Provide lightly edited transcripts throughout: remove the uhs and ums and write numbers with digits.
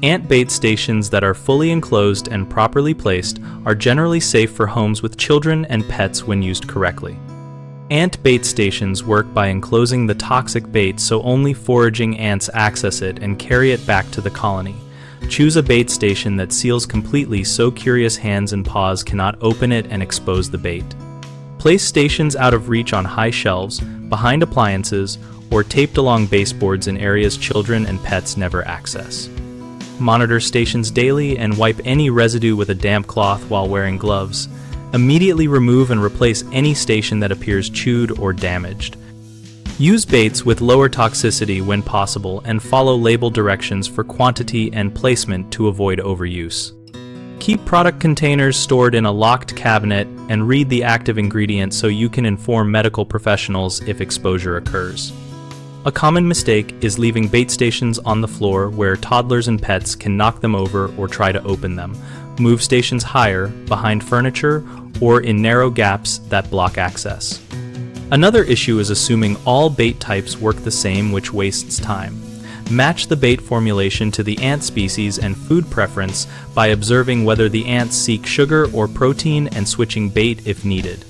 Ant bait stations that are fully enclosed and properly placed are generally safe for homes with children and pets when used correctly. Ant bait stations work by enclosing the toxic bait so only foraging ants access it and carry it back to the colony. Choose a bait station that seals completely so curious hands and paws cannot open it and expose the bait. Place stations out of reach on high shelves, behind appliances, or taped along baseboards in areas children and pets never access. Monitor stations daily and wipe any residue with a damp cloth while wearing gloves. Immediately remove and replace any station that appears chewed or damaged. Use baits with lower toxicity when possible and follow label directions for quantity and placement to avoid overuse. Keep product containers stored in a locked cabinet and read the active ingredient so you can inform medical professionals if exposure occurs. A common mistake is leaving bait stations on the floor where toddlers and pets can knock them over or try to open them. Move stations higher, behind furniture, or in narrow gaps that block access. Another issue is assuming all bait types work the same, which wastes time. Match the bait formulation to the ant species and food preference by observing whether the ants seek sugar or protein and switching bait if needed.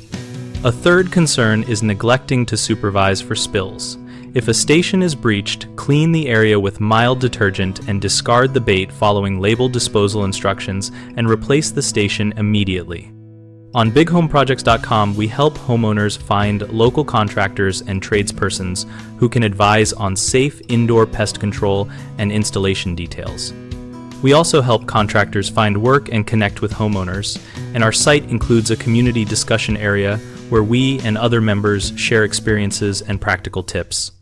A third concern is neglecting to supervise for spills. If a station is breached, clean the area with mild detergent and discard the bait following labeled disposal instructions and replace the station immediately. On BigHomeProjects.com, we help homeowners find local contractors and tradespersons who can advise on safe indoor pest control and installation details. We also help contractors find work and connect with homeowners, and our site includes a community discussion area where we and other members share experiences and practical tips.